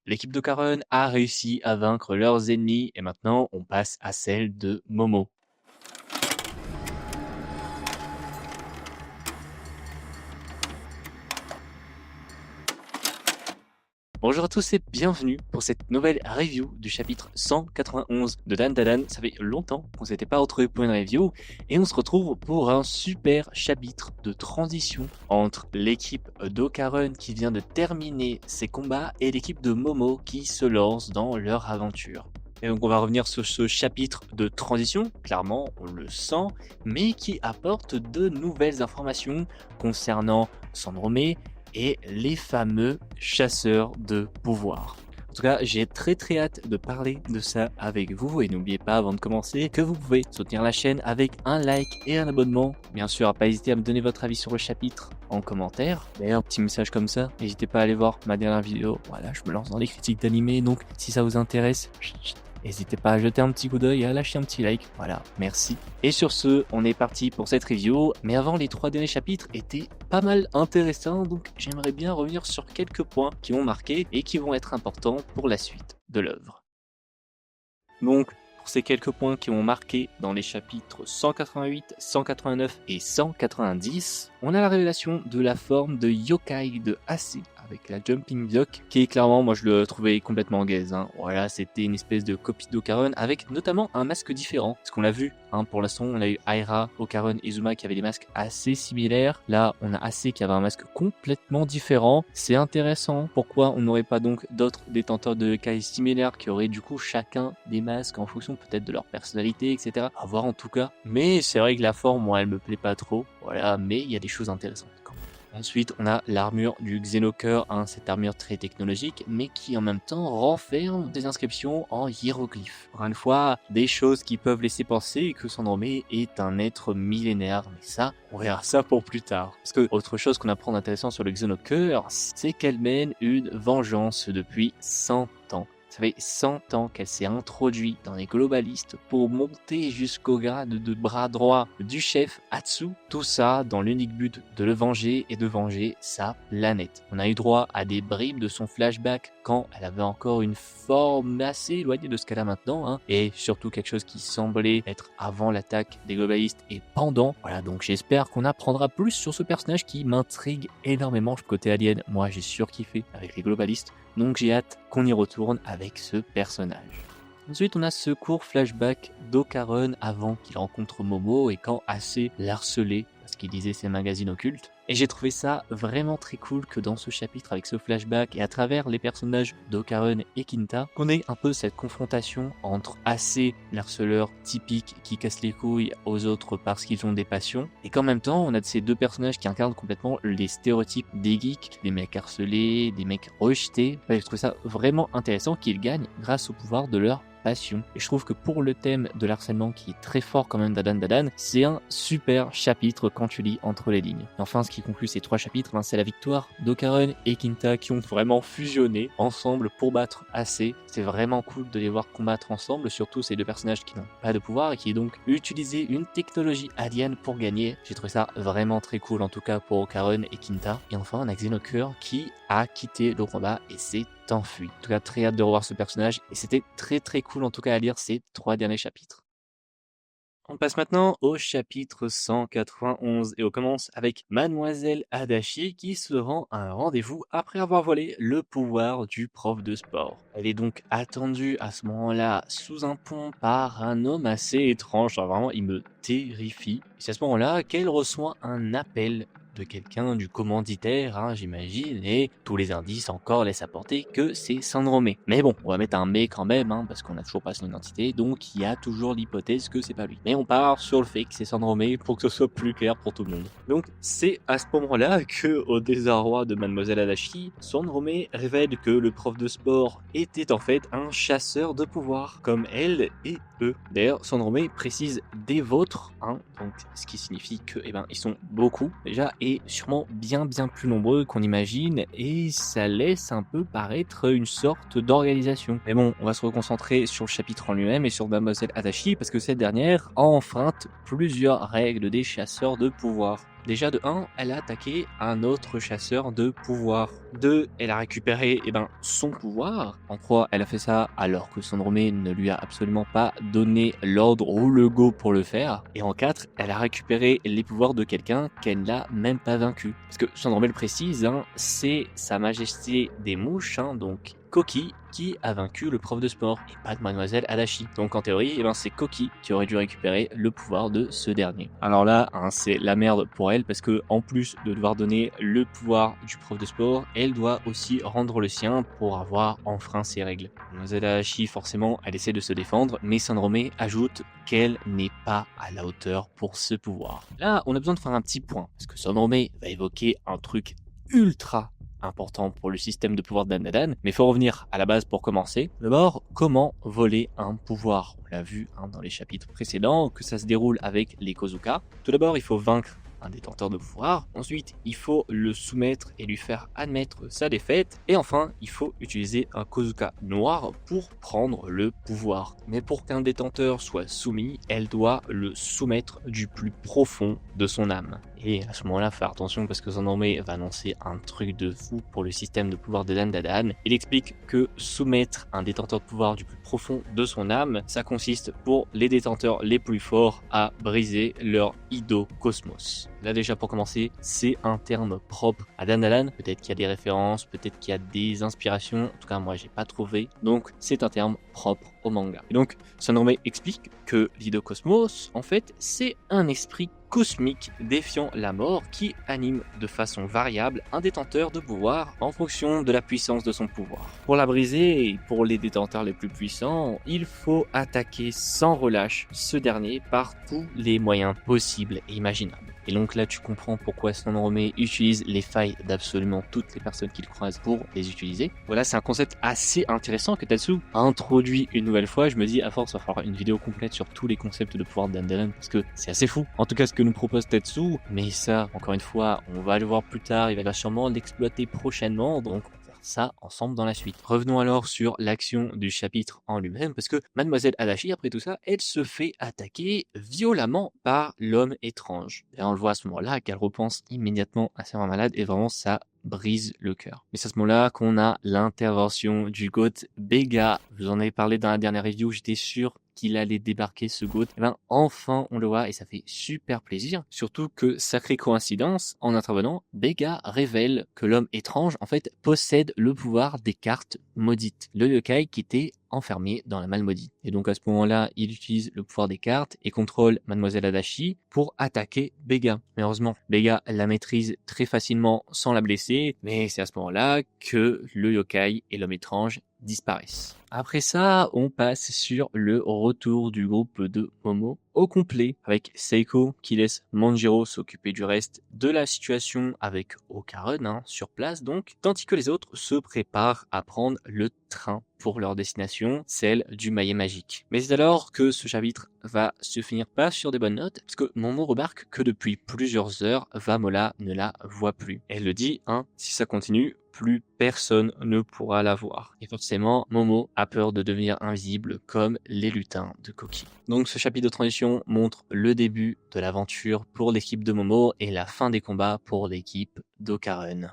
L'équipe de Karen a réussi à vaincre leurs ennemis et maintenant on passe à celle de Momo. Bonjour à tous et bienvenue pour cette nouvelle review du chapitre 191 de Dan Dan. Ça fait longtemps qu'on s'était pas retrouvé pour une review et on se retrouve pour un super chapitre de transition entre l'équipe d'Okaren qui vient de terminer ses combats et l'équipe de Momo qui se lance dans leur aventure. Et donc on va revenir sur ce chapitre de transition, clairement on le sent, mais qui apporte de nouvelles informations concernant Sandrome et les fameux chasseurs de pouvoir. En tout cas, j'ai très hâte de parler de ça avec vous et n'oubliez pas avant de commencer que vous pouvez soutenir la chaîne avec un like et un abonnement. Bien sûr, pas hésiter à me donner votre avis sur le chapitre en commentaire. D'ailleurs, petit message comme ça, n'hésitez pas à aller voir ma dernière vidéo. Voilà, je me lance dans les critiques d'animé, donc si ça vous intéresse, n'hésitez pas à jeter un petit coup d'œil et à lâcher un petit like. Voilà, merci. Et sur ce, on est parti pour cette review. Mais avant, les 3 derniers chapitres étaient pas mal intéressants. Donc j'aimerais bien revenir sur quelques points qui m'ont marqué et qui vont être importants pour la suite de l'œuvre. Donc, pour ces quelques points qui m'ont marqué dans les chapitres 188, 189 et 190, on a la révélation de la forme de yokai de Ace avec la Jumping Duck, qui est clairement, moi je le trouvais complètement gaze. Voilà, c'était une espèce de copie d'Okaren avec notamment un masque différent. Parce qu'on l'a vu, pour l'instant, on a eu Aira, Okaren et Zuma qui avaient des masques assez similaires. Là, on a Ace qui avait un masque complètement différent. C'est intéressant. Pourquoi on n'aurait pas donc d'autres détenteurs de yokai similaires qui auraient du coup chacun des masques en fonction peut-être de leur personnalité, etc. À voir en tout cas. Mais c'est vrai que la forme, moi, elle me plaît pas trop. Voilà, mais il y a des choses intéressantes quand même. Ensuite, on a l'armure du Xenoker, cette armure très technologique, mais qui en même temps renferme des inscriptions en hiéroglyphes. Encore une fois, des choses qui peuvent laisser penser que Sandrome est un être millénaire, mais ça, on verra ça pour plus tard. Parce que autre chose qu'on apprend d'intéressant sur le Xenoker, c'est qu'elle mène une vengeance depuis 100 ans. Ça fait 100 ans qu'elle s'est introduite dans les globalistes pour monter jusqu'au grade de bras droit du chef Atsu. Tout ça dans l'unique but de le venger et de venger sa planète. On a eu droit à des bribes de son flashback quand elle avait encore une forme assez éloignée de ce qu'elle a maintenant. Et surtout quelque chose qui semblait être avant l'attaque des globalistes et pendant. Voilà, donc j'espère qu'on apprendra plus sur ce personnage qui m'intrigue énormément. Côté alien, moi j'ai surkiffé avec les globalistes. Donc j'ai hâte qu'on y retourne avec ce personnage. Ensuite, on a ce court flashback d'Okaren avant qu'il rencontre Momo et quand Ace l'harcelait parce qu'il lisait ses magazines occultes. Et j'ai trouvé ça vraiment très cool que dans ce chapitre, avec ce flashback et à travers les personnages d'Okaren et Kinta, qu'on ait un peu cette confrontation entre Ace, l'harceleur typique qui casse les couilles aux autres parce qu'ils ont des passions, et qu'en même temps, on a ces deux personnages qui incarnent complètement les stéréotypes des geeks, des mecs harcelés, des mecs rejetés. J'ai trouvé ça vraiment intéressant qu'ils gagnent grâce au pouvoir de leur passion. Et je trouve que pour le thème de l'harcèlement qui est très fort quand même d'Adan, c'est un super chapitre quand tu lis entre les lignes. Et enfin, ce qui conclut ces 3 chapitres, c'est la victoire d'Okaren et Kinta qui ont vraiment fusionné ensemble pour battre Ace. C'est vraiment cool de les voir combattre ensemble, surtout ces deux personnages qui n'ont pas de pouvoir et qui ont donc utilisé une technologie alien pour gagner. J'ai trouvé ça vraiment très cool en tout cas pour Okaren et Kinta. Et enfin, on a Xenoker qui a quitté le combat et s'est enfui. En tout cas, très hâte de revoir ce personnage et c'était très cool en tout cas à lire ces 3 derniers chapitres. On passe maintenant au chapitre 191 et on commence avec Mademoiselle Adachi qui se rend à un rendez-vous après avoir volé le pouvoir du prof de sport. Elle est donc attendue à ce moment-là sous un pont par un homme assez étrange, vraiment il me terrifie. C'est à ce moment-là qu'elle reçoit un appel de quelqu'un du commanditaire, j'imagine, et tous les indices encore laissent à penser que c'est Sandrome. Mais bon, on va mettre un mais quand même, parce qu'on n'a toujours pas son identité, donc il y a toujours l'hypothèse que c'est pas lui. Mais on part sur le fait que c'est Sandrome pour que ce soit plus clair pour tout le monde. Donc c'est à ce moment-là que, au désarroi de Mademoiselle Adachi, Sandrome révèle que le prof de sport était en fait un chasseur de pouvoir, comme elle et eux. D'ailleurs, Sandrome précise des vôtres, donc ce qui signifie que, ils sont beaucoup déjà, et sûrement bien plus nombreux qu'on imagine, et ça laisse un peu paraître une sorte d'organisation. Mais bon, on va se reconcentrer sur le chapitre en lui-même et sur Mademoiselle Adachi, parce que cette dernière enfreinte plusieurs règles des chasseurs de pouvoir. Déjà de 1, elle a attaqué un autre chasseur de pouvoir. 2, elle a récupéré son pouvoir. En 3, elle a fait ça alors que Sandromé ne lui a absolument pas donné l'ordre ou le go pour le faire. Et en 4, elle a récupéré les pouvoirs de quelqu'un qu'elle n'a même pas vaincu. Parce que Sandromé le précise, c'est Sa Majesté des Mouches, donc Koki, qui a vaincu le prof de sport et pas de Mademoiselle Adachi. Donc en théorie, c'est Koki qui aurait dû récupérer le pouvoir de ce dernier. Alors là, c'est la merde pour elle parce que en plus de devoir donner le pouvoir du prof de sport, elle doit aussi rendre le sien pour avoir enfreint ses règles. Mademoiselle Adachi, forcément, elle essaie de se défendre, mais Sandromé ajoute qu'elle n'est pas à la hauteur pour ce pouvoir. Là, on a besoin de faire un petit point parce que Sandromé va évoquer un truc ultra important pour le système de pouvoir d'Dandadan, mais il faut revenir à la base pour commencer. D'abord, comment voler un pouvoir? On l'a vu dans les chapitres précédents que ça se déroule avec les Kozuka. Tout d'abord, il faut vaincre un détenteur de pouvoir. Ensuite, il faut le soumettre et lui faire admettre sa défaite. Et enfin, il faut utiliser un Kozuka noir pour prendre le pouvoir. Mais pour qu'un détenteur soit soumis, elle doit le soumettre du plus profond de son âme. Et à ce moment-là, faire attention parce que Sandromé va annoncer un truc de fou pour le système de pouvoir de Dandadan. Il explique que soumettre un détenteur de pouvoir du plus profond de son âme, ça consiste pour les détenteurs les plus forts à briser leur Ido-Cosmos. Là déjà pour commencer, c'est un terme propre à Dandadan. Peut-être qu'il y a des références, peut-être qu'il y a des inspirations. En tout cas, moi, j'ai pas trouvé. Donc, c'est un terme propre au manga. Et donc, Sandromé explique que l'Ido-Cosmos, en fait, c'est un esprit cosmique défiant la mort qui anime de façon variable un détenteur de pouvoir en fonction de la puissance de son pouvoir. Pour la briser et pour les détenteurs les plus puissants, il faut attaquer sans relâche ce dernier par tous les moyens possibles et imaginables. Et donc là tu comprends pourquoi Sandromé utilise les failles d'absolument toutes les personnes qu'il croise pour les utiliser. Voilà, c'est un concept assez intéressant que Tatsu a introduit une nouvelle fois. Je me dis à force il va falloir une vidéo complète sur tous les concepts de pouvoir de Dandadan parce que c'est assez fou. En tout cas ce que nous propose Tetsu, mais ça encore une fois on va le voir plus tard, il va sûrement l'exploiter prochainement, donc on va faire ça ensemble dans la suite. Revenons alors sur l'action du chapitre en lui-même, parce que Mademoiselle Adachi, après tout ça, elle se fait attaquer violemment par l'homme étrange. Et on le voit à ce moment-là qu'elle repense immédiatement à sa mère malade et vraiment ça brise le cœur. Mais c'est à ce moment-là qu'on a l'intervention du GOAT Bega. Je vous en avais parlé dans la dernière review, j'étais sûr qu'il allait débarquer ce GOAT. Et enfin on le voit et ça fait super plaisir. Surtout que, sacrée coïncidence, en intervenant, Bega révèle que l'homme étrange en fait possède le pouvoir des cartes maudites. Le yokai qui était enfermé dans la malle maudite. Et donc à ce moment-là, il utilise le pouvoir des cartes et contrôle Mademoiselle Adachi pour attaquer Bega. Mais heureusement, Bega la maîtrise très facilement sans la blesser, mais c'est à ce moment-là que le yokai et l'homme étrange disparaissent. Après ça, on passe sur le retour du groupe de Momo au complet, avec Seiko qui laisse Manjiro s'occuper du reste de la situation avec Okarun sur place donc, tandis que les autres se préparent à prendre le train pour leur destination, celle du maillet magique. Mais c'est alors que ce chapitre va se finir pas sur des bonnes notes, parce que Momo remarque que depuis plusieurs heures, Vamola ne la voit plus. Elle le dit, si ça continue, plus personne ne pourra la voir. Et forcément, Momo a peur de devenir invisible comme les lutins de Koki. Donc ce chapitre de transition montre le début de l'aventure pour l'équipe de Momo et la fin des combats pour l'équipe d'Okarun.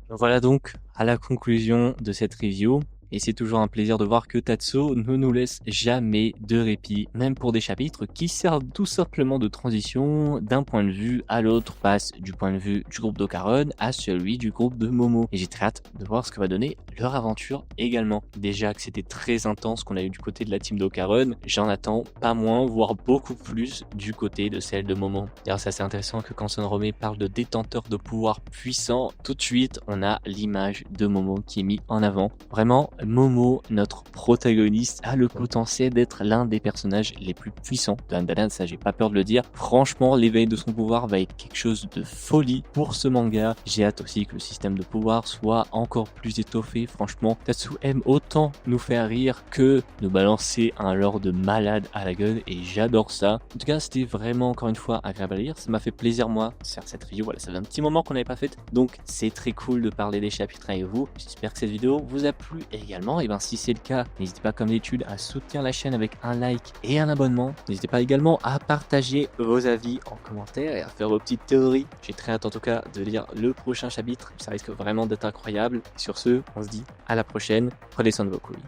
Voilà donc à la conclusion de cette review. Et c'est toujours un plaisir de voir que Tatsu ne nous laisse jamais de répit, même pour des chapitres qui servent tout simplement de transition d'un point de vue à l'autre, passe du point de vue du groupe d'Okarun à celui du groupe de Momo. Et j'ai très hâte de voir ce que va donner leur aventure également. Déjà que c'était très intense qu'on a eu du côté de la team d'Okarun, j'en attends pas moins, voire beaucoup plus du côté de celle de Momo. D'ailleurs c'est assez intéressant que quand Sandromé parle de détenteur de pouvoir puissant, tout de suite on a l'image de Momo qui est mise en avant. Vraiment, Momo, notre protagoniste, a le potentiel d'être l'un des personnages les plus puissants de Dandadan, ça j'ai pas peur de le dire. Franchement, l'éveil de son pouvoir va être quelque chose de folie pour ce manga. J'ai hâte aussi que le système de pouvoir soit encore plus étoffé. Franchement, Tatsu aime autant nous faire rire que nous balancer un lore de malade à la gueule et j'adore ça. En tout cas, c'était vraiment encore une fois agréable à lire. Ça m'a fait plaisir moi de faire cette review. Voilà, ça fait un petit moment qu'on n'avait pas fait, donc c'est très cool de parler des chapitres avec vous. J'espère que cette vidéo vous a plu et également. Et ben si c'est le cas, n'hésitez pas comme d'habitude à soutenir la chaîne avec un like et un abonnement. N'hésitez pas également à partager vos avis en commentaire et à faire vos petites théories. J'ai très hâte en tout cas de lire le prochain chapitre, ça risque vraiment d'être incroyable. Et sur ce, on se dit à la prochaine, prenez soin de vos couilles.